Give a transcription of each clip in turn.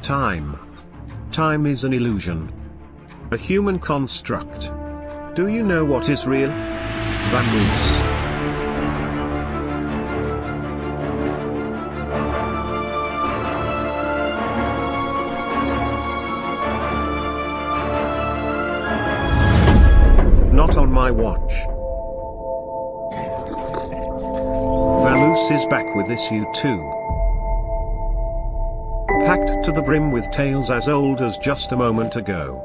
time. Time is an illusion. A human construct. Do you know what is real? Vamoose. Not on my watch. Vamoose is back with issue 2. Packed to the brim with tales as old as just a moment ago.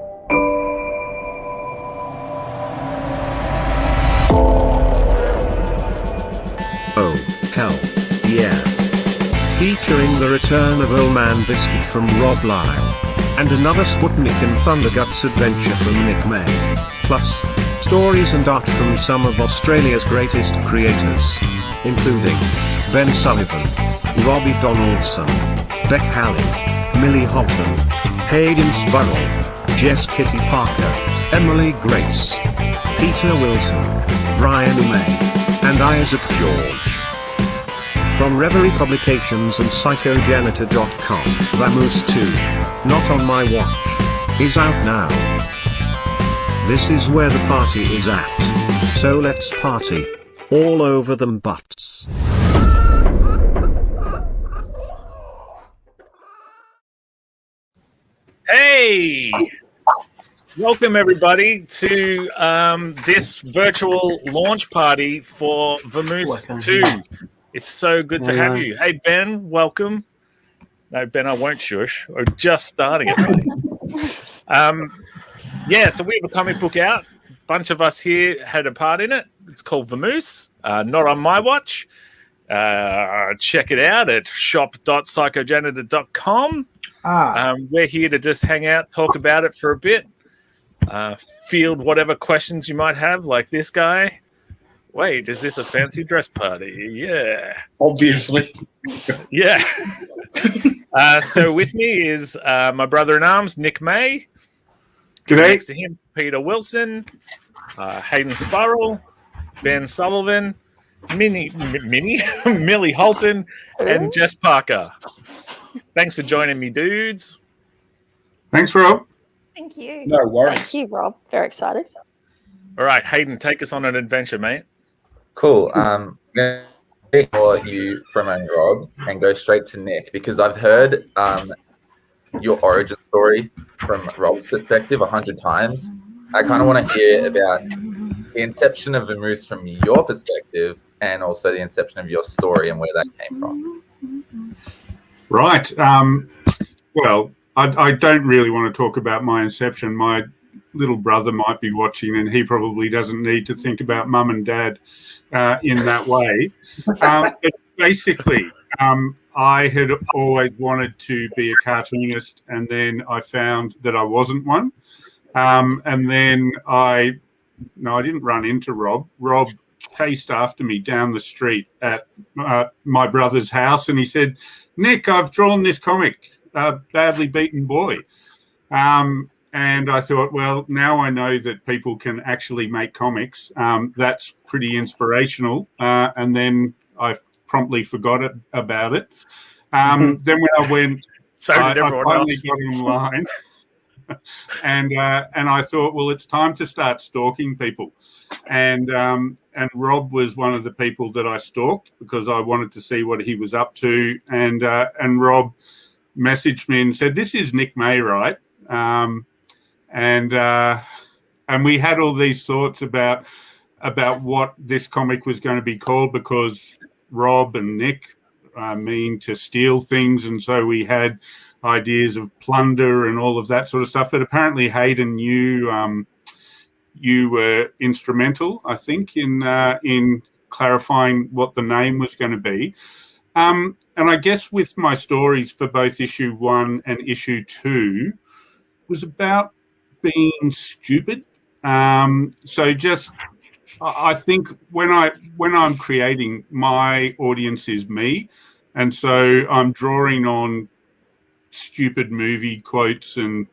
Oh, hell, yeah. Featuring the return of Old Man Biscuit from Rob Lyle. And another Sputnik and Thunderguts adventure from Nick May. Plus, stories and art from some of Australia's greatest creators. Including Ben Sullivan, Robbie Donaldson, Beck Halley, Millie Holton, Hayden Sparrow, Jess Kitty Parker, Emily Grace, Peter Wilson, Brian May, and Isaac George. From Reverie Publications and PsychoJanitor.com, Vamoose 2, Not on My Watch, is out now. This is where the party is at. So let's party. All over them butts. Hey! Welcome everybody to this virtual launch party for Vamoose 2. It's so good to have you. Hey Ben, welcome. No, Ben, I won't shush. We're just starting it. So we have a comic book out. A bunch of us here had a part in it. It's called Vamoose, Not on My Watch. Check it out at shop.psychojanitor.com. We're here to just hang out, talk about it for a bit, field whatever questions you might have, like this guy. Wait, is this a fancy dress party? Yeah. Obviously. Yeah. So with me is my brother-in-arms, Nick May. G'day. Next to him, Peter Wilson, Hayden Sparrow, Ben Sullivan, Millie Holton, and Jess Parker. Thanks for joining me, dudes. Thanks, Rob. Thank you. No worries. Thank you, Rob. Very excited. All right, Hayden, take us on an adventure, mate. Cool. I'm going to ignore you from Rob and go straight to Nick because I've heard your origin story from Rob's perspective 100 times. I kind of want to hear about the inception of Vamoose from your perspective and also the inception of your story and where that came from. Right. Well, I don't really want to talk about my inception. My little brother might be watching and he probably doesn't need to think about mum and dad in that way. But basically, I had always wanted to be a cartoonist and then I found that I wasn't one. And then I didn't run into Rob. Rob chased after me down the street at my brother's house and he said, Nick, I've drawn this comic, Badly Beaten Boy. And I thought, well, now I know that people can actually make comics. That's pretty inspirational. And then I promptly forgot about it. Then when I went, I finally got online. And I thought, well, it's time to start stalking people. And Rob was one of the people that I stalked because I wanted to see what he was up to. And Rob messaged me and said, "This is Nick May, right?" And we had all these thoughts about what this comic was going to be called because Rob and Nick mean to steal things, and so we had ideas of plunder and all of that sort of stuff. But apparently, Hayden, you were instrumental, I think, in clarifying what the name was going to be. And I guess with my stories for both issue 1 and issue 2 was about being stupid. So just, I think when I'm creating, my audience is me, and so I'm drawing on stupid movie quotes and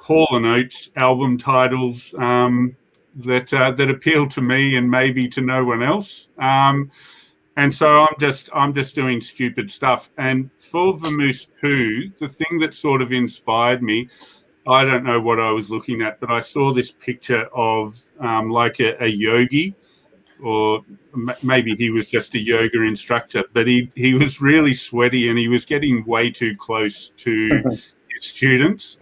Hall & Oates album titles that appeal to me and maybe to no one else. And so I'm just doing stupid stuff. And for Vamoose 2, the thing that sort of inspired me, I don't know what I was looking at, but I saw this picture of like a yogi, or maybe he was just a yoga instructor, but he was really sweaty and he was getting way too close to his students.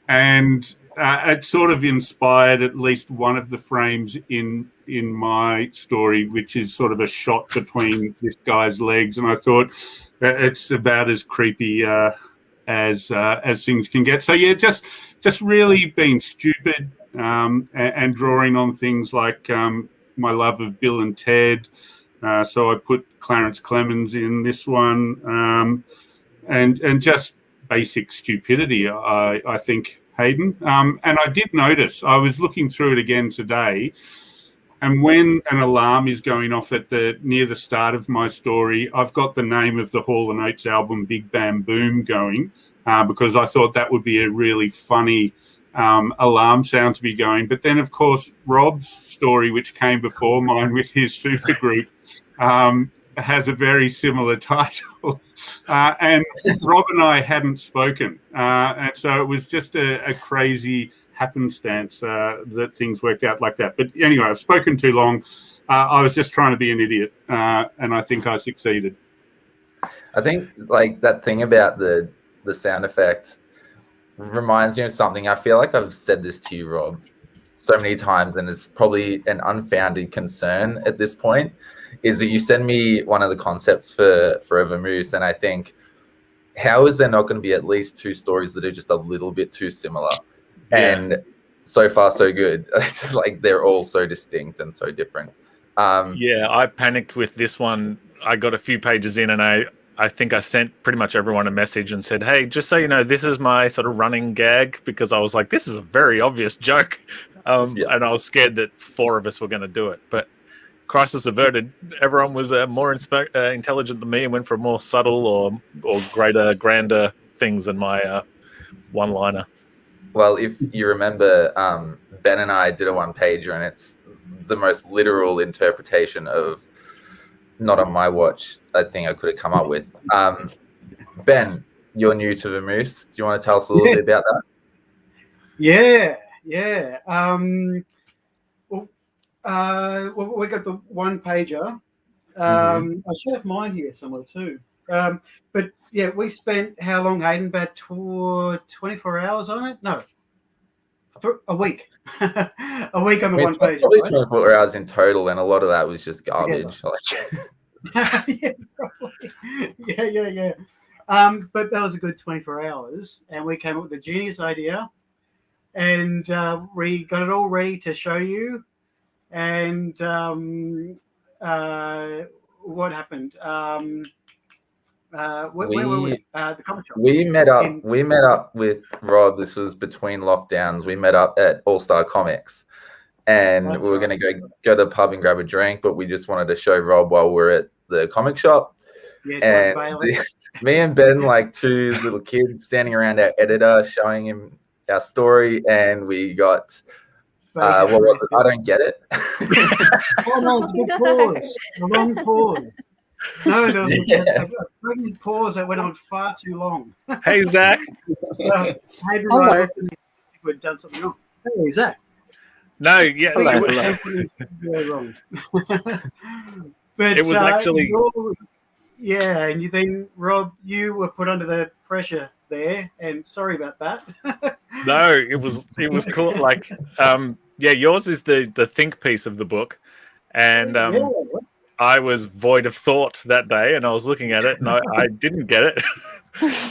And it sort of inspired at least one of the frames in my story, which is sort of a shot between this guy's legs. And I thought it's about as creepy as things can get. So yeah, just really being stupid and drawing on things like my love of Bill and Ted. So I put Clarence Clemens in this one, and just basic stupidity, I think, Hayden. And I did notice, I was looking through it again today, and when an alarm is going off at near the start of my story, I've got the name of the Hall & Oates album Big Bam Boom going, because I thought that would be a really funny alarm sound to be going. But then, of course, Rob's story, which came before mine with his supergroup, has a very similar title. And Rob and I hadn't spoken. And so it was just a crazy happenstance that things worked out like that. But anyway, I've spoken too long. I was just trying to be an idiot, and I think I succeeded. I think like that thing about the sound effect reminds me of something. I feel like I've said this to you, Rob, so many times, and it's probably an unfounded concern at this point, is that you send me one of the concepts for a Vamoose, and I think, how is there not going to be at least 2 stories that are just a little bit too similar? Yeah. And so far, so good. It's like they're all so distinct and so different. Yeah, I panicked with this one. I got a few pages in, and I think I sent pretty much everyone a message and said, hey, just so you know, this is my sort of running gag, because I was like, this is a very obvious joke. And I was scared that 4 of us were going to do it. But crisis averted. Everyone was more intelligent than me and went for more subtle or greater, grander things than my one-liner. Well, if you remember, Ben and I did a one-pager, and it's the most literal interpretation of not on my watch, I think I could have come up with. Ben, you're new to Vamoose. Do you want to tell us a little bit about that? Yeah. Well, we got the one pager. I should have mine here somewhere too. But yeah, we spent how long, Hayden? About 24 hours on it? No, a week. A week on the one pager. Probably 24 hours in total, and a lot of that was just garbage. Yeah, probably. Yeah. But that was a good 24 hours, and we came up with a genius idea, and we got it all ready to show you. And what happened? Where were we? The comic shop. We met up with Rob. This was between lockdowns. We met up at All Star Comics, and we were going to go to the pub and grab a drink, but we just wanted to show Rob while we're at the comic shop. Yeah, and me and Ben, like 2 little kids, standing around our editor, showing him our story, and we got. What was it? I don't get it. Oh no, it's a good pause. A long pause. No, there was a pregnant pause that went on far too long. Hey, Zach. Hello. We'd done something wrong. Hey, Zach. No, yeah. Wrong. But it was actually... Yeah, and you think, Rob, you were put under the pressure there, and sorry about that. No, it was cool. Like, yours is the think piece of the book, and I was void of thought that day, and I was looking at it, and I didn't get it.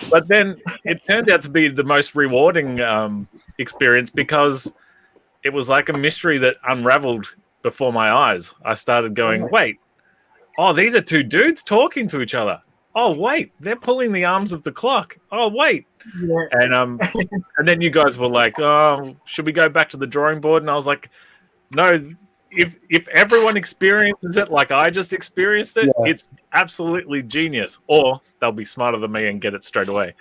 But then it turned out to be the most rewarding experience, because it was like a mystery that unraveled before my eyes. I started going, wait, these are 2 dudes talking to each other. Oh, wait, they're pulling the arms of the clock. Oh, wait. Yeah. And then you guys were like, should we go back to the drawing board? And I was like, no, if everyone experiences it like I just experienced it, it's absolutely genius. Or they'll be smarter than me and get it straight away.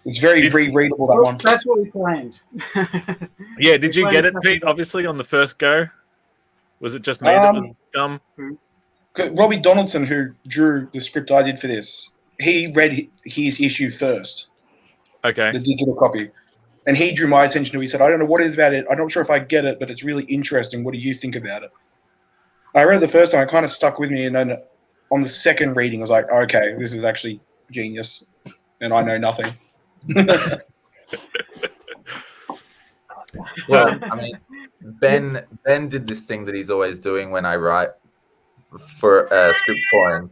It's very readable, that one. That's what we planned. Yeah, did you get it, Pete, obviously, on the first go? Was it just me that was dumb? Robbie Donaldson, who drew the script I did for this, he read his issue first, Okay. the digital copy, and he drew my attention to it. He said, I don't know what it is about it. I'm not sure if I get it, but it's really interesting. What do you think about it? I read it the first time. It kind of stuck with me, and then on the second reading, I was like, okay, this is actually genius, and I know nothing. Well, I mean, Ben did this thing that he's always doing when I write for a script for him,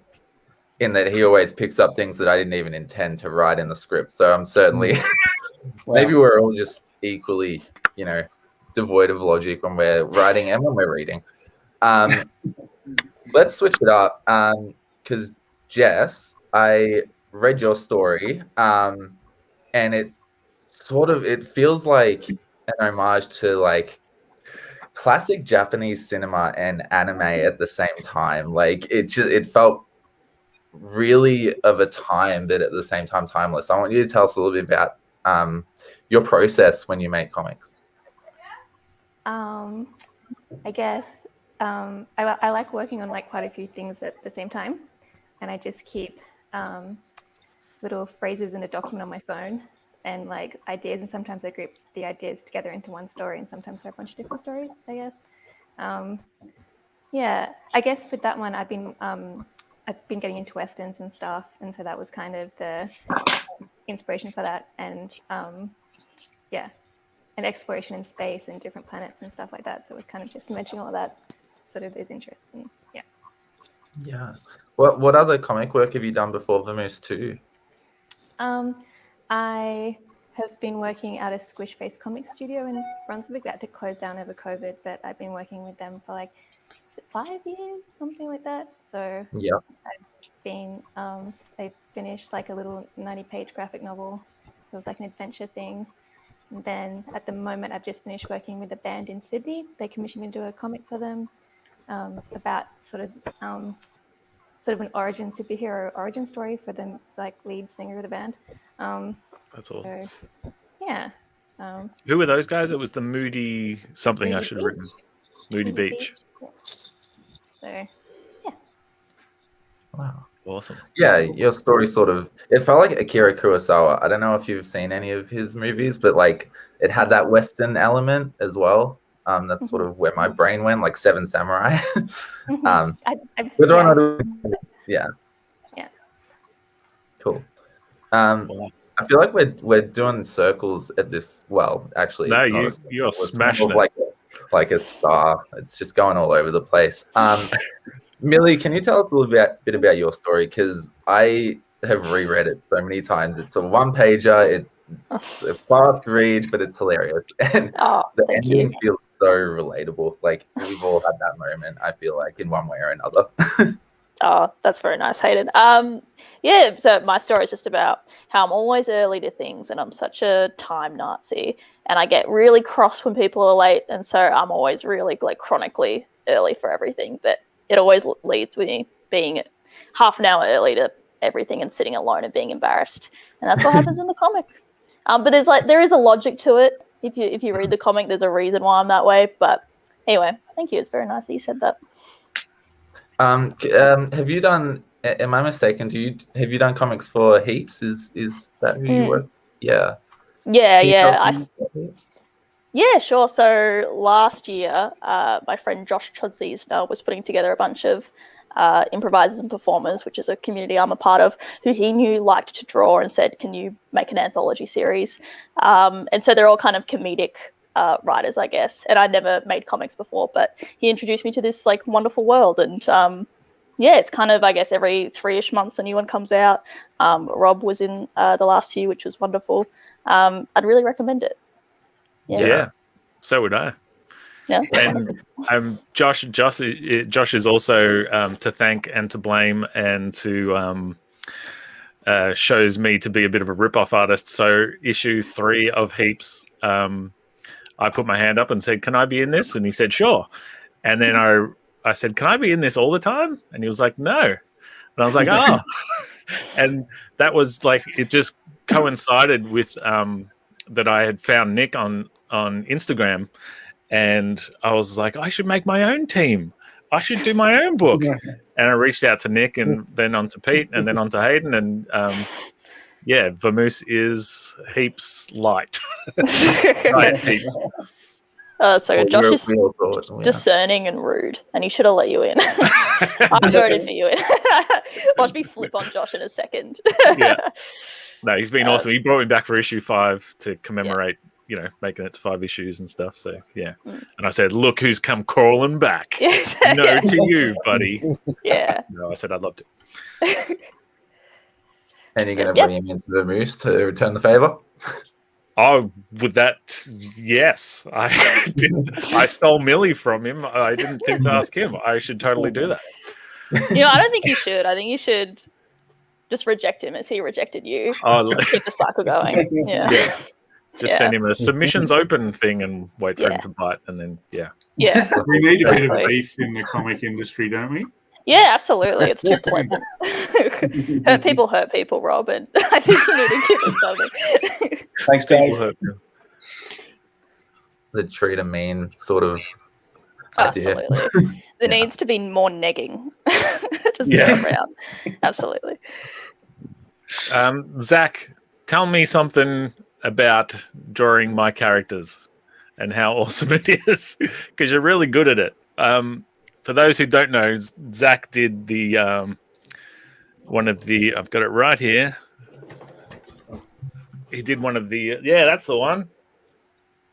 in that he always picks up things that I didn't even intend to write in the script. So I'm certainly maybe we're all just equally, devoid of logic when we're writing and when we're reading. Let's switch it up, because Jess, I read your story, and it feels like an homage to like classic Japanese cinema and anime at the same time. Like it felt really of a time, but at the same time timeless. I want you to tell us a little bit about your process when you make comics. I guess I like working on like quite a few things at the same time, and I just keep little phrases in a document on my phone and like ideas, and sometimes I group the ideas together into one story, and sometimes they're a bunch of different stories, I guess. Yeah, I guess with that one I've been getting into westerns and stuff, and so that was kind of the inspiration for that, and and exploration in space and different planets and stuff like that. So it was kind of just mentioning all that, sort of those interests. And Yeah. What other comic work have you done before Vamoose 2? I have been working at a Squish Face comic studio in Brunswick that had to close down over COVID, but I've been working with them for like 5 years, something like that. So yeah, I've been they finished like a little 90-page graphic novel. It was like an adventure thing. And then at the moment, I've just finished working with a band in Sydney. They commissioned me to do a comic for them about sort of an origin superhero origin story for the like lead singer of the band. That's all. So, yeah. Who were those guys? It was the Moody something. Moody I should have written. Moody Beach. Yeah. So, yeah. wow. Awesome. Yeah, your story it felt like Akira Kurosawa. I don't know if you've seen any of his movies, but like it had that Western element as well. That's sort of where my brain went, like Seven Samurai. Yeah. Cool. I feel like we're doing circles at this. Well, actually, no, it's you're smashing it. Like a star. It's just going all over the place. Millie, can you tell us a little bit about your story? Because I have reread it so many times. It's a one-pager. It's a fast read, but it's hilarious. And the ending feels so relatable. Like, we've all had that moment, I feel like, in one way or another. Oh, that's very nice, Hayden. So my story is just about how I'm always early to things, and I'm such a time Nazi, and I get really cross when people are late, and so I'm always really like chronically early for everything, but it always leads with me being half an hour early to everything and sitting alone and being embarrassed, and that's what happens in the comic. But there is a logic to it. If you read the comic, there's a reason why I'm that way. But anyway, thank you. It's very nice that you said that. Have you done? Am I mistaken? Have you done comics for Heaps? Is that who you work? Yeah. Yeah. Yeah, sure. So last year, my friend Josh Chodziesna was putting together a bunch of improvisers and performers, which is a community I'm a part of, who he knew liked to draw, and said, "Can you make an anthology series?" And so they're all kind of comedic writers, I guess. And I'd never made comics before, but he introduced me to this like wonderful world. And it's kind of, I guess, every 3-ish months a new one comes out. Rob was in the last few, which was wonderful. I'd really recommend it. Yeah, so would I. Yeah. And Josh is also to thank and to blame, and to shows me to be a bit of a rip-off artist. So issue 3 of Heaps, I put my hand up and said, "Can I be in this?" And he said, "Sure." And then I said, "Can I be in this all the time?" And he was like, "No." And I was like, "Oh." And that was like, it just coincided with that I had found Nick on Instagram, and I was like, I should make my own team I should do my own book. And I reached out to Nick and then on to Pete and then on to Hayden. And yeah, Vamoose is heaps light. Right, heaps. So Josh is discerning and rude, and he should have let you in. I voted for you in. Watch me flip on Josh in a second. Yeah. No, he's been awesome. He brought me back for issue 5 to commemorate, making it to 5 issues and stuff. So, yeah. And I said, look who's come crawling back. No to you, buddy. Yeah. No, I said I'd love to. And you're going to bring him into the Moose to return the favor? Oh, with that, yes. I stole Millie from him. I didn't think to ask him. I should totally do that. I don't think you should. I think you should just reject him as he rejected you. Oh, keep the cycle going. Yeah. Just send him a submissions open thing and wait for him to bite, and then Yeah. We need a bit of beef in the comic industry, don't we? Yeah, absolutely. It's too pleasant. hurt people, Rob, and I think you need to give him something. Thanks, Dave. The treat a mean sort of idea. Absolutely. There needs to be more negging. Just come around. Absolutely. Zach, tell me something about drawing my characters and how awesome it is, because you're really good at it. For those who don't know, Zach did the one of the. I've got it right here. He did one of the. That's the one.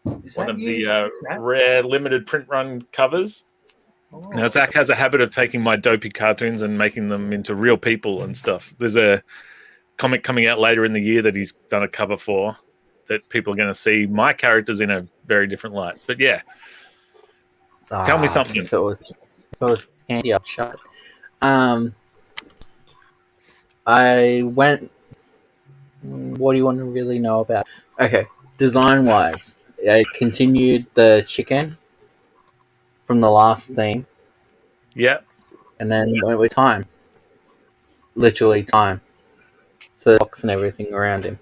One of the rare limited print run covers. Oh. Now Zach has a habit of taking my dopey cartoons and making them into real people and stuff. There's a comic coming out later in the year that he's done a cover for that people are going to see my characters in a very different light. But yeah, tell me something. If it was handy, I'd shut. I went. What do you want to really know about? Okay, design-wise, I continued the chicken from the last theme. Yep. And then went with time. Literally time. So the box and everything around him.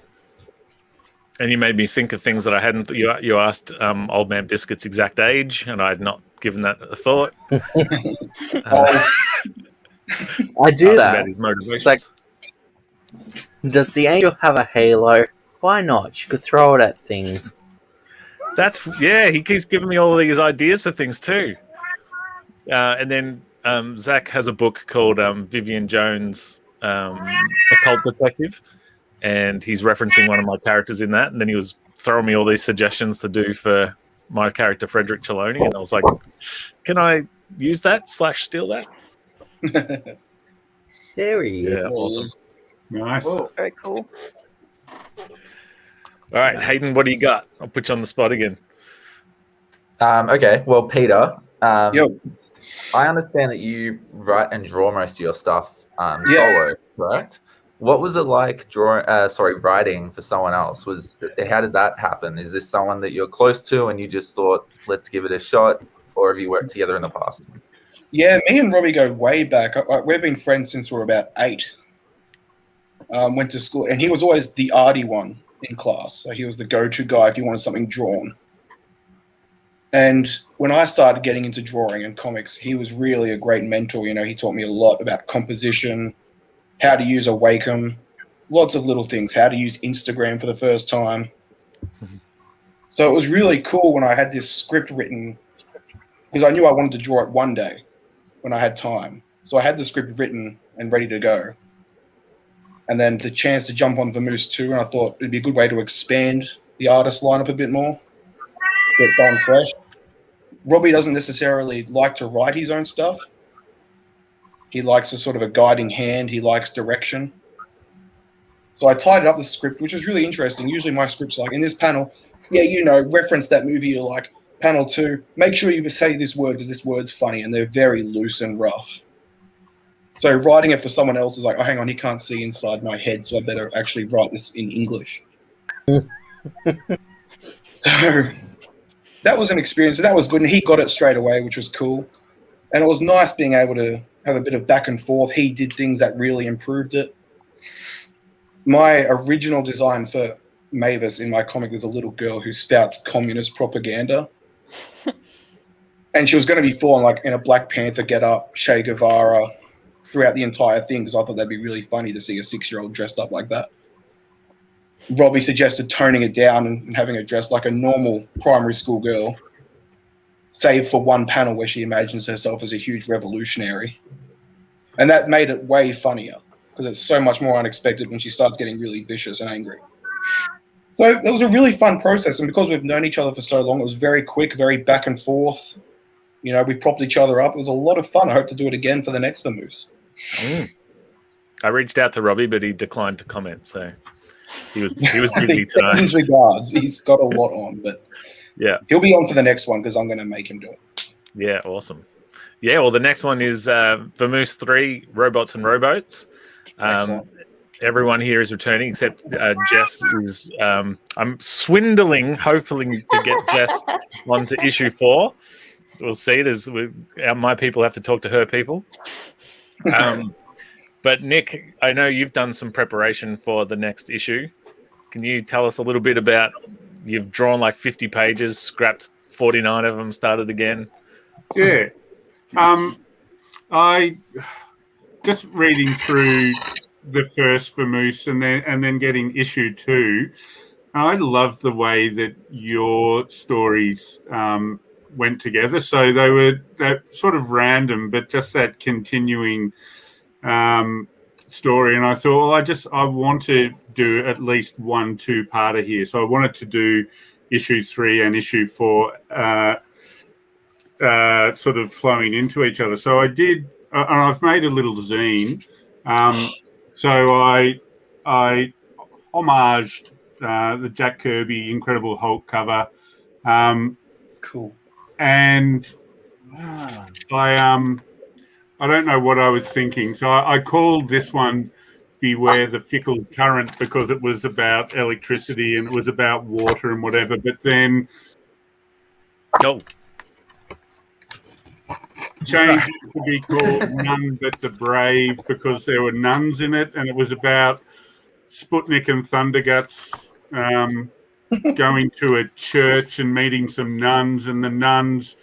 And you made me think of things that I hadn't. You asked Old Man Biscuit's exact age, and I had not given that a thought. I do that. About his motivations. It's like, does the angel have a halo? Why not? You could throw it at things. He keeps giving me all these ideas for things too. And then Zach has a book called Vivian Jones, Occult Detective, and he's referencing one of my characters in that. And then he was throwing me all these suggestions to do for my character Frederick Trelawney, and I was like, "Can I use that / steal that?" There he is. Yeah, awesome. Nice. Whoa. Very cool. All right, Hayden, what do you got? I'll put you on the spot again. Okay, well, Peter, Yo. I understand that you write and draw most of your stuff solo, correct? What was it like writing for someone else? How did that happen? Is this someone that you're close to and you just thought, let's give it a shot, or have you worked together in the past? Yeah, me and Robbie go way back. We've been friends since we were about 8. Went to school, and he was always the arty one in class. So he was the go-to guy if you wanted something drawn. And when I started getting into drawing and comics, he was really a great mentor. He taught me a lot about composition, how to use a Wacom, lots of little things, how to use Instagram for the first time. So it was really cool when I had this script written, because I knew I wanted to draw it one day when I had time. So I had the script written and ready to go. And then the chance to jump on Vamoose 2, and I thought it'd be a good way to expand the artist lineup a bit more, get going fresh. Robbie doesn't necessarily like to write his own stuff. He likes a sort of a guiding hand. He likes direction. So I tied up the script, which was really interesting. Usually my script's like, in this panel, reference that movie you like. Panel 2, make sure you say this word because this word's funny, and they're very loose and rough. So writing it for someone else was like, oh, hang on, he can't see inside my head, so I better actually write this in English. So that was an experience, and that was good, and he got it straight away, which was cool. And it was nice being able to have a bit of back and forth. He did things that really improved it. My original design for Mavis in my comic, there's a little girl who spouts communist propaganda. And she was going to be full on like in a Black Panther get up, Che Guevara throughout the entire thing, because I thought that'd be really funny to see a 6-year-old dressed up like that. Robbie suggested toning it down and having her dressed like a normal primary school girl, save for one panel where she imagines herself as a huge revolutionary. And that made it way funnier, because it's so much more unexpected when she starts getting really vicious and angry. So it was a really fun process, and because we've known each other for so long, it was very quick, very back and forth. You know, we propped each other up. It was a lot of fun. I hope to do it again for the next Vamoose. I reached out to Robbie, but he declined to comment, so he was busy tonight. In regards, he's got a lot on, but yeah, he'll be on for the next one because I'm going to make him do it. Yeah, awesome. Yeah, well, the next one is Vamoose 3, Robots and Rowboats. Everyone here is returning except Jess is. I'm swindling, hopefully to get Jess onto issue 4. We'll see. My people have to talk to her people. But Nick, I know you've done some preparation for the next issue. Can you tell us a little bit about? You've drawn like 50 pages, scrapped 49 of them, started again. Yeah. I just reading through the first Vamoose and then getting issue 2. I love the way that your stories went together. So they're sort of random, but just that continuing story. And I thought, well, I want to do at least 1 2-parter here. So I wanted to do issue 3 and issue 4 sort of flowing into each other. So I did, and I've made a little zine. So I homaged the Jack Kirby Incredible Hulk cover. Cool. And I don't know what I was thinking. So I called this one Beware the Fickle Current because it was about electricity and it was about water and whatever. But then changed it to be called None But the Brave because there were nuns in it, and it was about Sputnik and Thunderguts going to a church and meeting some nuns, and the nuns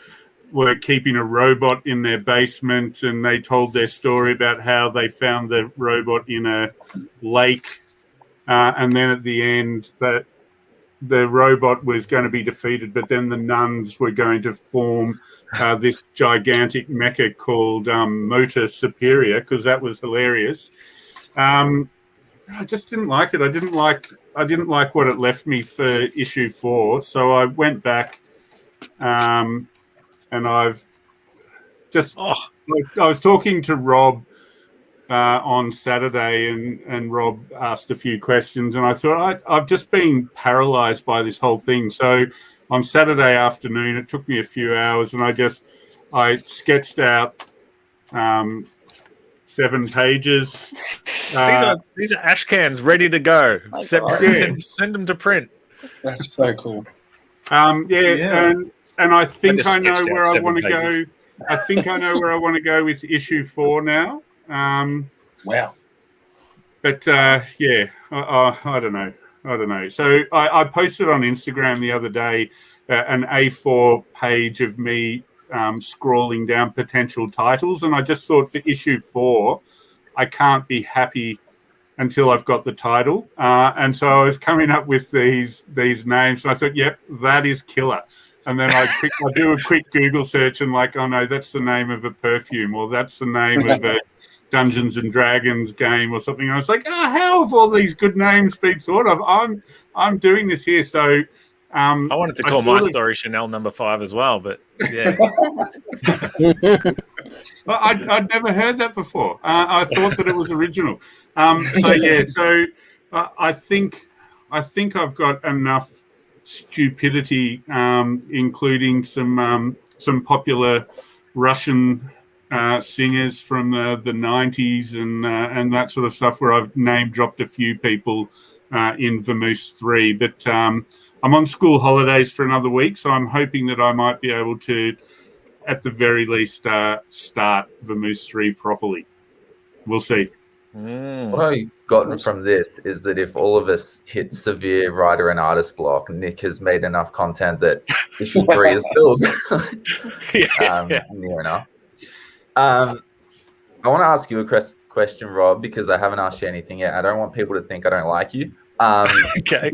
were keeping a robot in their basement, and they told their story about how they found the robot in a lake, and then at the end that the robot was going to be defeated, but then the nuns were going to form this gigantic mecha called Motor Superior, because that was hilarious. I just didn't like it. I didn't like what it left me for issue 4. So I went back, and I've just I was talking to Rob on Saturday, and Rob asked a few questions, and I thought I've just been paralyzed by this whole thing. So on Saturday afternoon, it took me a few hours, and I sketched out 7 pages. These are ash cans ready to go. Send them to print. That's so cool. And I think I know where I want to go. I think I know where I want to go with issue 4 now. Wow. But I don't know. So I posted on Instagram the other day an A4 page of me scrolling down potential titles, and I just thought for issue 4, I can't be happy until I've got the title. And so I was coming up with these names, and I thought, yep, that is killer. And then I do a quick Google search and like, oh no, that's the name of a perfume, or that's the name of a Dungeons and Dragons game or something. And I was like, how have all these good names been thought of? I'm doing this here. So I wanted to call my story Chanel number 5 as well, but yeah. I'd never heard that before. I thought that it was original. So I think I've got enough stupidity, including some popular Russian singers from the 90s and that sort of stuff, where I've name dropped a few people in Vamoose 3. But I'm on school holidays for another week, so I'm hoping that I might be able to, at the very least, start Vamoose 3 properly. We'll see. What I've gotten from this is that if all of us hit severe writer and artist block, Nick has made enough content that issue 3 is filled near enough. I want to ask you a question, Rob, because I haven't asked you anything yet. I don't want people to think I don't like you. Okay.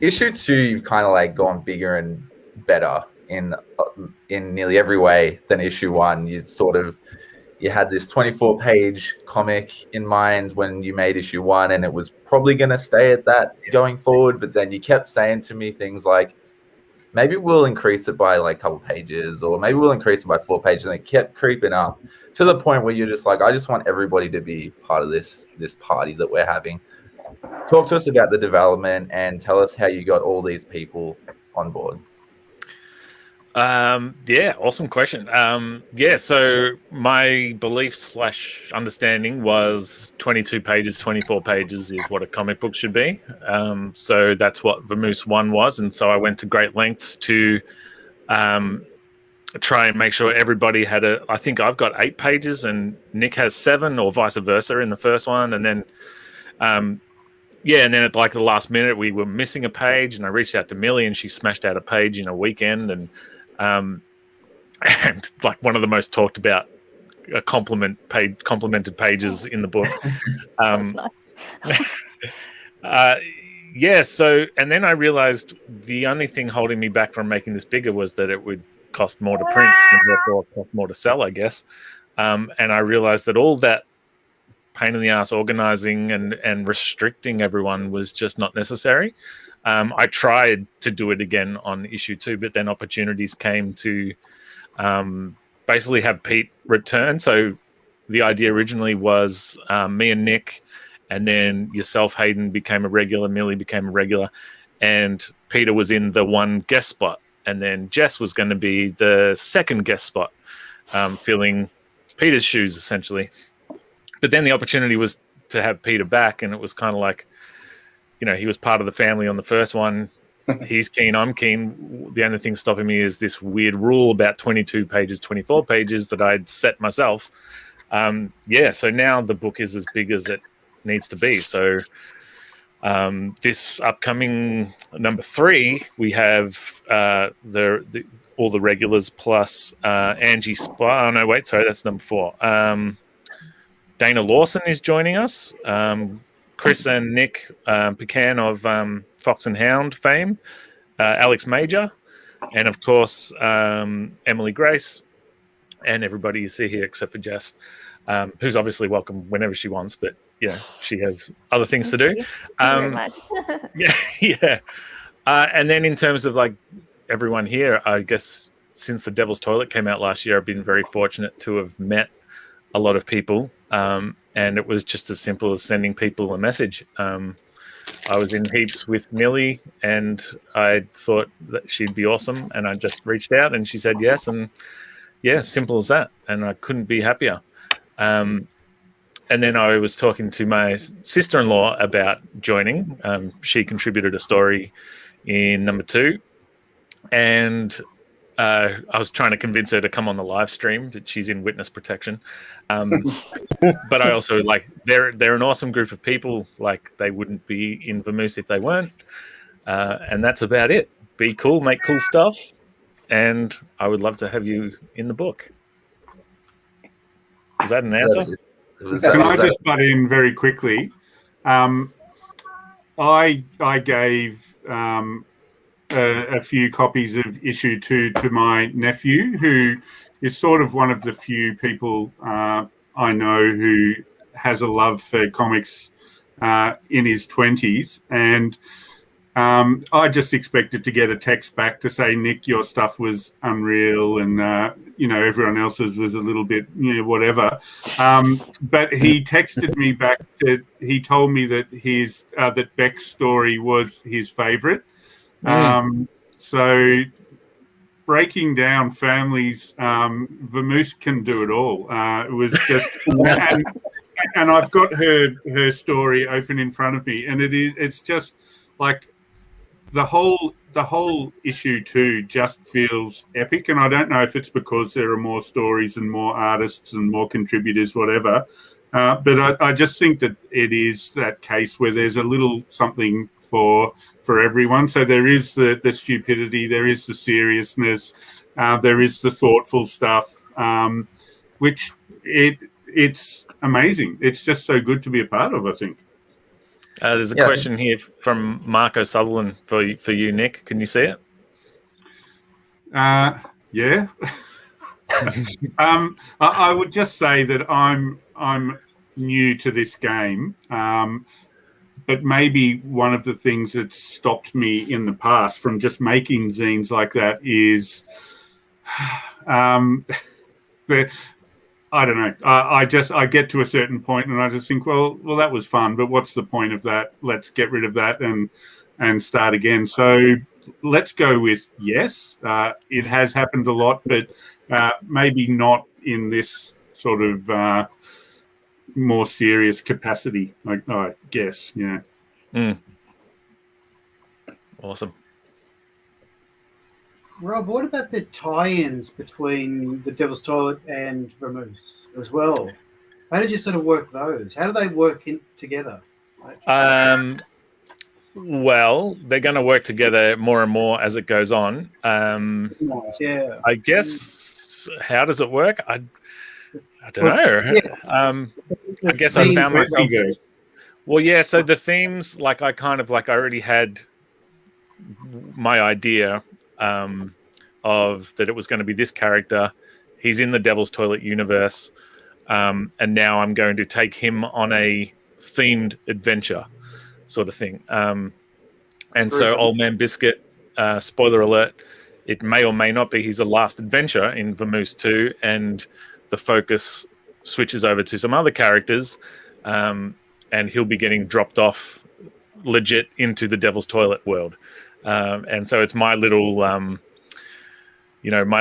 Issue 2, you've kind of like gone bigger and better in nearly every way than issue 1. You had this 24-page comic in mind when you made issue 1, and it was probably going to stay at that going forward. But then you kept saying to me things like, maybe we'll increase it by like a couple pages, or maybe we'll increase it by 4 pages. And it kept creeping up to the point where you're just like, I just want everybody to be part of this party that we're having. Talk to us about the development and tell us how you got all these people on board. Yeah, awesome question. So my belief / understanding was 22 pages, 24 pages is what a comic book should be. So that's what Vamoose 1 was. And so I went to great lengths to try and make sure everybody had I think I've got 8 pages and Nick has 7, or vice versa in the first one. And then, and then at like the last minute, we were missing a page, and I reached out to Millie, and she smashed out a page in a weekend. And like one of the most talked about complimented pages in the book. That's nice. So, and then I realized the only thing holding me back from making this bigger was that it would cost more to print and therefore cost more to sell, I guess. And I realized that all that pain in the ass organizing and restricting everyone was just not necessary. I tried to do it again on issue 2, but then opportunities came to basically have Pete return. So the idea originally was me and Nick, and then yourself, Hayden, became a regular, Millie became a regular, and Peter was in the one guest spot. And then Jess was going to be the second guest spot, filling Peter's shoes, essentially. But then the opportunity was to have Peter back, and it was kind of like, he was part of the family on the first one. He's keen, I'm keen. The only thing stopping me is this weird rule about 22 pages, 24 pages that I'd set myself. So now the book is as big as it needs to be. So this upcoming number 3, we have all the regulars plus Angie Spy. Oh, no, wait, sorry, that's number 4. Dana Lawson is joining us. Chris and Nick Pecan of Fox and Hound fame, Alex Major, and of course Emily Grace, and everybody you see here except for Jess, who's obviously welcome whenever she wants, but she has other things to do. Thank you very much. And then in terms of like everyone here, I guess since The Devil's Toilet came out last year, I've been very fortunate to have met a lot of people. And it was just as simple as sending people a message. I was in heaps with Millie, and I thought that she'd be awesome, and I just reached out, and she said yes, and simple as that. And I couldn't be happier. And then I was talking to my sister-in-law about joining. She contributed a story in number 2, and I was trying to convince her to come on the live stream, but she's in witness protection. But I also they're an awesome group of people. Like, they wouldn't be in Vamoose if they weren't. And that's about it. Be cool, make cool stuff, and I would love to have you in the book. Was that an answer? Can I just butt in very quickly? I gave a few copies of issue 2 to my nephew, who is sort of one of the few people I know who has a love for comics in his 20s. And I just expected to get a text back to say, Nick, your stuff was unreal, and everyone else's was a little bit whatever. But he texted me back he told me that that Beck's story was his favorite. So breaking down families, Vamoose can do it all. It was just, and I've got her story open in front of me, and it's just like the whole the whole issue too just feels epic, and I don't know if it's because there are more stories and more artists and more contributors, whatever. But I just think that it is that case where there's a little something for everyone. So there is the stupidity, there is the seriousness, there is the thoughtful stuff, which it's amazing. It's just so good to be a part of, I think. There's a question here from Marco Sutherland for you, Nick. Can you see it? Yeah. I would just say that I'm new to this game, but maybe one of the things that's stopped me in the past from just making zines like that is I don't know. I get to a certain point and I just think, well, that was fun, but what's the point of that? Let's get rid of that and start again. So let's go with yes. It has happened a lot, but maybe not in this sort of more serious capacity, I guess. Yeah. Awesome. Rob, what about the tie-ins between the Devil's Toilet and Vamoose as well? How did you sort of work those? How do they work in together? Well, they're going to work together more and more as it goes on. Nice, yeah. I guess, how does it work? I don't know. Yeah. I guess I found myself... Well, yeah, so the themes, I already had my idea of that it was going to be this character. He's in the Devil's Toilet universe, and now I'm going to take him on a themed adventure sort of thing. And so Old Man Biscuit, spoiler alert, it may or may not be his last adventure in Vamoose 2, and the focus switches over to some other characters, and he'll be getting dropped off legit into the Devil's Toilet world. And so it's my little, my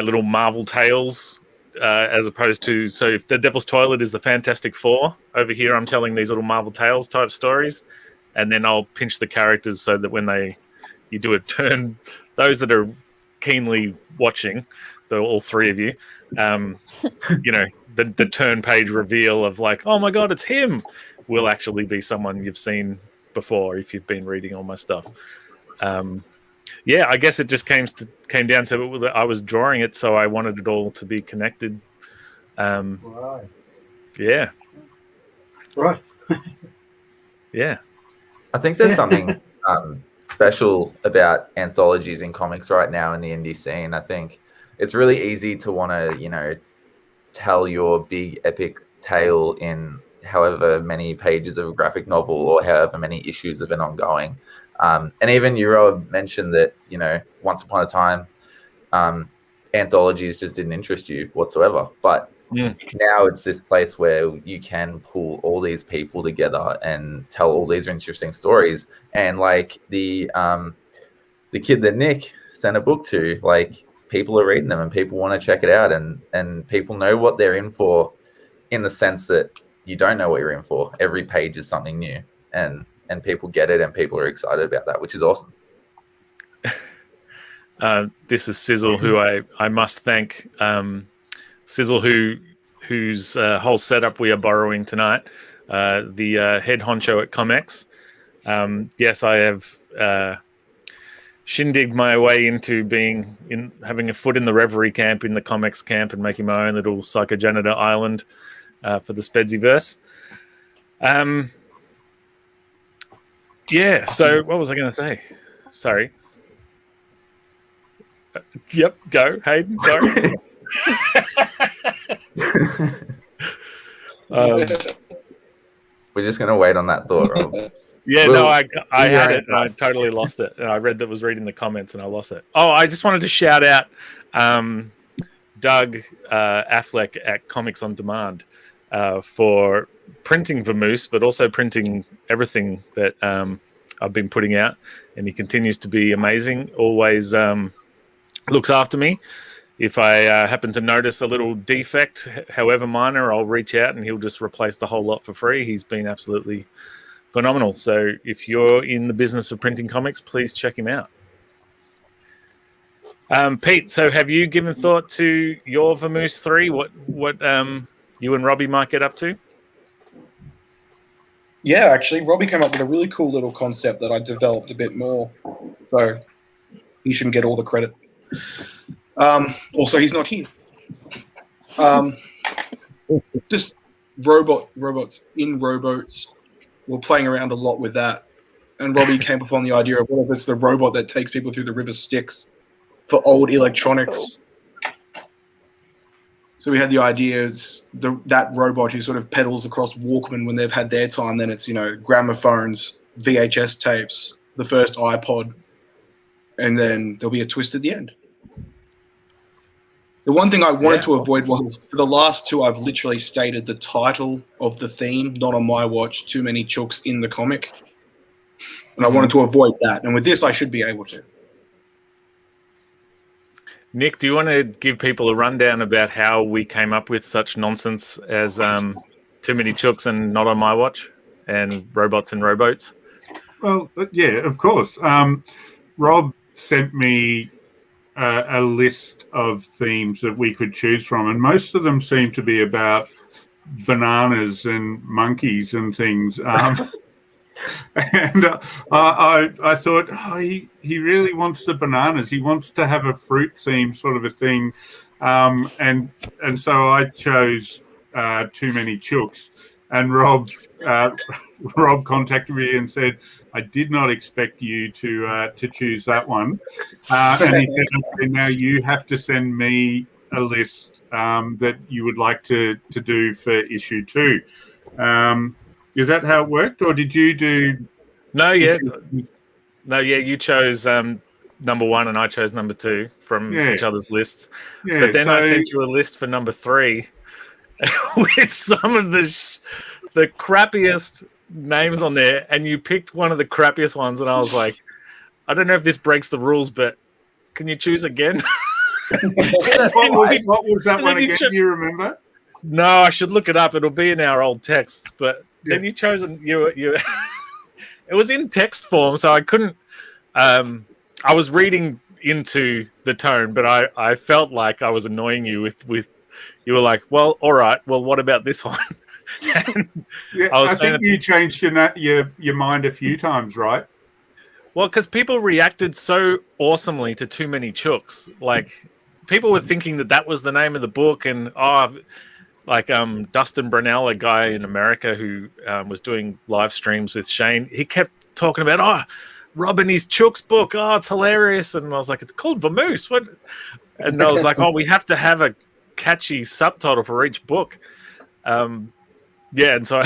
little Marvel Tales, as opposed to, so if the Devil's Toilet is the Fantastic Four, over here I'm telling these little Marvel Tales type stories, and then I'll pinch the characters so that when you do a turn, those that are keenly watching, all three of you, the turn page reveal of oh my God, it's him, will actually be someone you've seen before if you've been reading all my stuff. I guess it just came down to I was drawing it, so I wanted it all to be connected. Right. Yeah. Right. Yeah. I think there's something special about anthologies in comics right now in the indie scene. I think it's really easy to want to, tell your big epic tale in however many pages of a graphic novel or however many issues of an ongoing. And even you, Rob, mentioned that, once upon a time, anthologies just didn't interest you whatsoever. But now it's this place where you can pull all these people together and tell all these interesting stories. And the kid that Nick sent a book to, people are reading them and people want to check it out, and people know what they're in for, in the sense that you don't know what you're in for. Every page is something new, and people get it, and people are excited about that, which is awesome. This is Sizzle, who I must thank. Sizzle, whose whole setup we are borrowing tonight, the head honcho at Comex. Yes, I have shindigged my way into having a foot in the Reverie camp, in the Comex camp, and making my own little Psychogenitor island for the Spedziverse. So what was I going to say? Sorry. Yep, go, Hayden. Sorry. We're just going to wait on that thought, Rob. I had it, and I totally lost it. And I was reading the comments, and I lost it. Oh, I just wanted to shout out Doug Affleck at Comics on Demand for printing Vamoose, but also printing everything that I've been putting out. And he continues to be amazing. Always looks after me. If I happen to notice a little defect, however minor, I'll reach out and he'll just replace the whole lot for free. He's been absolutely phenomenal. So if you're in the business of printing comics, please check him out. Pete, so have you given thought to your Vamoose 3? What you and Robbie might get up to? Yeah, actually, Robbie came up with a really cool little concept that I developed a bit more. So he shouldn't get all the credit. Also, he's not here. Just robots in rowboats. We're playing around a lot with that. And Robbie came upon the idea of what if it's the robot that takes people through the river Styx for old electronics. So we had the idea is that robot who sort of pedals across Walkman when they've had their time. Then it's, gramophones, VHS tapes, the first iPod, and then there'll be a twist at the end. The one thing I wanted to avoid was, for the last two, I've literally stated the title of the theme, not on my watch, Too Many Chooks in the comic. And I wanted to avoid that. And with this, I should be able to. Nick, do you want to give people a rundown about how we came up with such nonsense as Too Many Chooks and Not on My Watch and Robots and Rowboats? Well, yeah, of course. Rob sent me a list of themes that we could choose from, and most of them seem to be about bananas and monkeys and things. And I thought, he really wants the bananas. He wants to have a fruit theme sort of a thing. And so I chose Too Many Chooks. And Rob contacted me and said, I did not expect you to choose that one. And he said, okay, now you have to send me a list that you would like to do for issue 2. Is that how it worked, or did you do? No, yeah, you chose number 1 and I chose number 2 from each other's lists. Yeah, but then I sent you a list for number 3 with some of the crappiest names on there, and you picked one of the crappiest ones, and I was like, I don't know if this breaks the rules, but can you choose again? What was that one again? Do you remember? No, I should look it up. It'll be in our old texts. But then you chose you. It was in text form, so I couldn't. I was reading into the tone, but I felt like I was annoying you with. You were like, well, all right. Well, what about this one? I think you changed your mind a few times, right? Well, because people reacted so awesomely to Too Many Chooks. Like, people were thinking that was the name of the book, and Dustin Brunell, a guy in America who was doing live streams with Shane, he kept talking about, Rob and his Chooks book, it's hilarious. And I was like, it's called Vamoose. What? And I was like, we have to have a catchy subtitle for each book. And so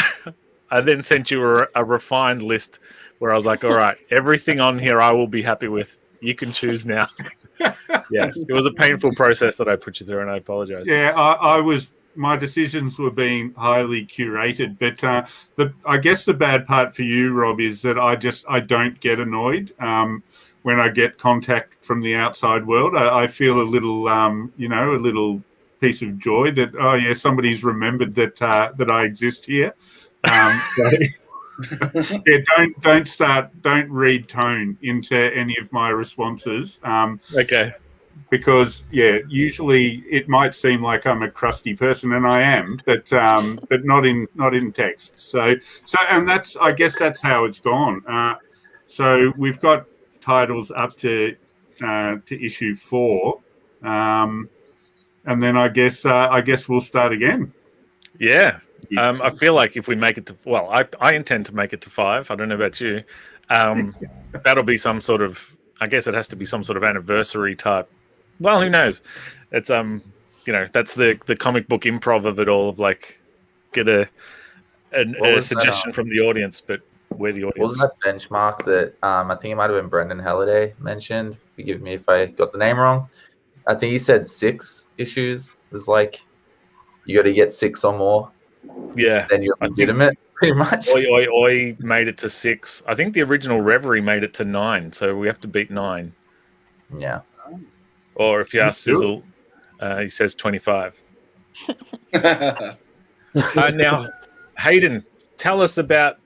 I then sent you a refined list where I was like, all right, everything on here I will be happy with. You can choose now. Yeah, it was a painful process that I put you through, and I apologize. Yeah, my decisions were being highly curated, but I guess the bad part for you, Rob, is that I don't get annoyed when I get contact from the outside world. I feel a little, a little piece of joy that somebody's remembered that I exist here. Don't read tone into any of my responses. Okay. Because usually it might seem like I'm a crusty person, and I am, but not in text. So I guess that's how it's gone. So we've got titles up to issue 4, and then I guess we'll start again. Yeah. I feel like if we make it to, I intend to make it to 5. I don't know about you. That'll be some sort of, I guess it has to be some sort of anniversary type. Well, who knows? It's that's the comic book improv of it all, of like get a suggestion from the audience, but we're the audience. Wasn't that benchmark that I think it might have been Brendan Halliday mentioned? Forgive me if I got the name wrong. I think he said 6 issues. It was like you got to get 6 or more. Yeah, then you're legitimate, pretty much. Oi made it to 6. I think the original Reverie made it to 9, so we have to beat 9. Yeah. Or if you ask Sizzle, he says 25. Now, Hayden, tell us about.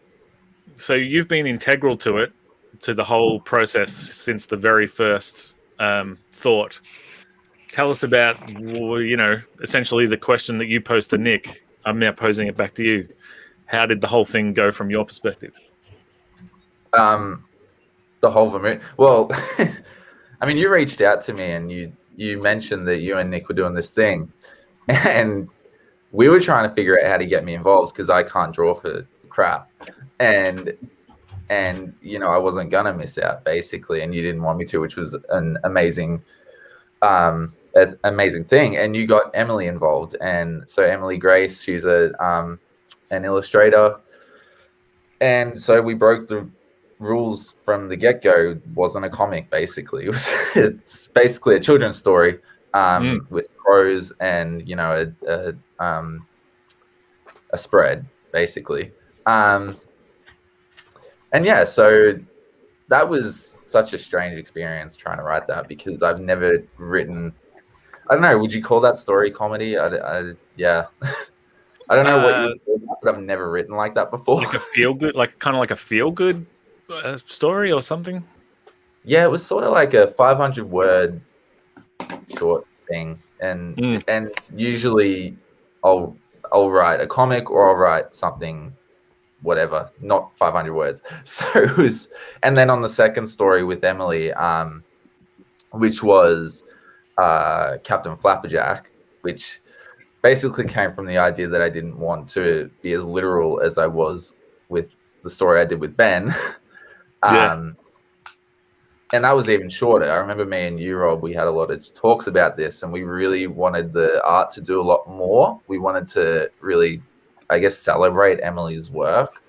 So you've been integral to the whole process since the very first thought. Tell us about, essentially the question that you posed to Nick. I'm now posing it back to you. How did the whole thing go from your perspective? The whole Vamoose. Well, I mean, you reached out to me and you mentioned that you and Nick were doing this thing, and we were trying to figure out how to get me involved because I can't draw for crap, and I wasn't gonna miss out basically, and you didn't want me to, which was an amazing thing. And you got Emily involved, and so Emily Grace, she's an illustrator, and so we broke the rules from the get-go. It wasn't a comic basically. It's basically a children's story with prose and a spread basically, and yeah, so that was such a strange experience trying to write that because I've never written. I don't know. Would you call that story comedy? Yeah. I don't know what you would call that, but I've never written like that before. Like a feel-good, kind of like a feel-good story or something? Yeah, it was sort of like a 500-word short thing, and usually I'll write a comic or I'll write something, whatever, not 500 words. So it was, and then on the second story with Emily, which was Captain Flapperjack, which basically came from the idea that I didn't want to be as literal as I was with the story I did with Ben. And that was even shorter. I remember me and you, Rob, we had a lot of talks about this, and we really wanted the art to do a lot more. We wanted to really, I guess, celebrate Emily's work.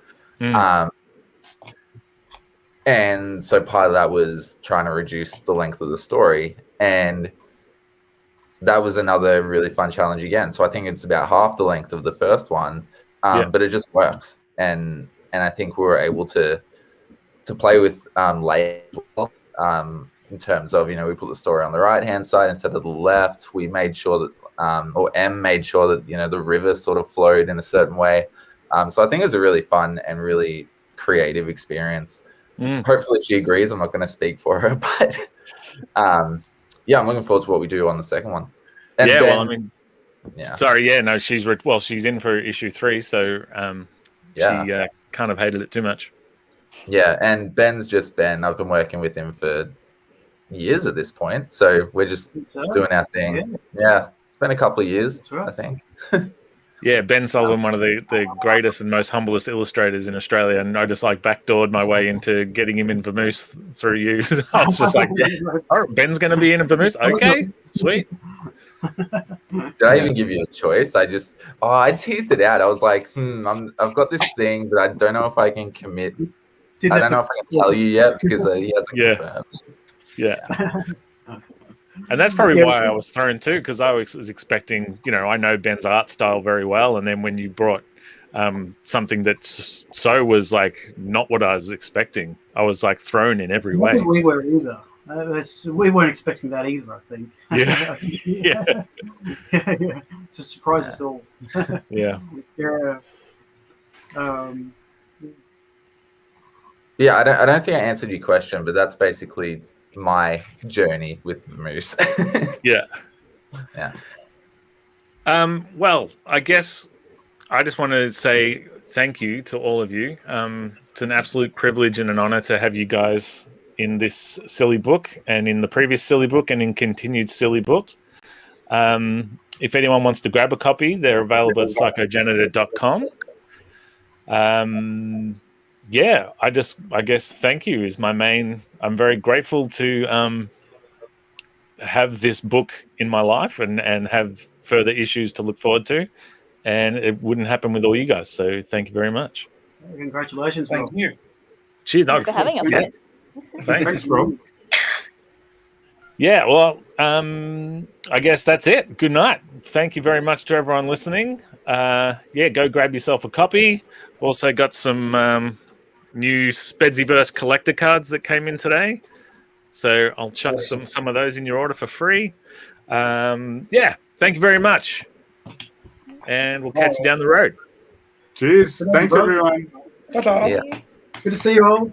And so part of that was trying to reduce the length of the story. And that was another really fun challenge again. So I think it's about half the length of the first one, but it just works. And I think we were able to play with layers in terms of, we put the story on the right-hand side instead of the left. We made sure that, or Em made sure that, the river sort of flowed in a certain way. So I think it was a really fun and really creative experience. Hopefully she agrees. I'm not going to speak for her, but yeah, I'm looking forward to what we do on the second one. And yeah, Ben, well, I mean, sorry, yeah, no, she's in for issue 3, so she kind of hated it too much. Yeah, and Ben's just Ben. I've been working with him for years at this point, so we're just doing our thing. Yeah, it's been a couple of years, I think. Yeah, Ben Sullivan, one of the greatest and most humblest illustrators in Australia, and I just backdoored my way into getting him in Vamoose through you. I was just like, oh, Ben's going to be in Vamoose? Okay, sweet. Did I even give you a choice? I teased it out. I was like, I've got this thing, but I don't know if I can commit. I don't know if I can tell you yet because he hasn't confirmed. Yeah. And that's probably why I was thrown too, because I was expecting, I know Ben's art style very well, and then when you brought something that was not what I was expecting, I was thrown in every way. We were either. We weren't expecting that either, I think. Yeah. To surprise us all. Yeah. Yeah, I don't think I answered your question, but that's basically my journey with Vamoose. Yeah. Yeah. Well, I guess I just want to say thank you to all of you. It's an absolute privilege and an honor to have you guys in this silly book and in the previous silly book and in continued silly books. If anyone wants to grab a copy, they're available at psychojanitor.com. Yeah, I guess thank you is my main. I'm very grateful to have this book in my life and have further issues to look forward to, and it wouldn't happen with all you guys. So thank you very much. Congratulations, Thank you. Cheers. Thanks for having us. Yeah. Thanks, Rob. Yeah, well, I guess that's it. Good night. Thank you very much to everyone listening. Go grab yourself a copy. Also got some new Spedziverse collector cards that came in today. So I'll chuck some of those in your order for free. Thank you very much. And we'll catch you down the road. Cheers. Thanks, everyone. Ta-ta. Yeah. Good to see you all.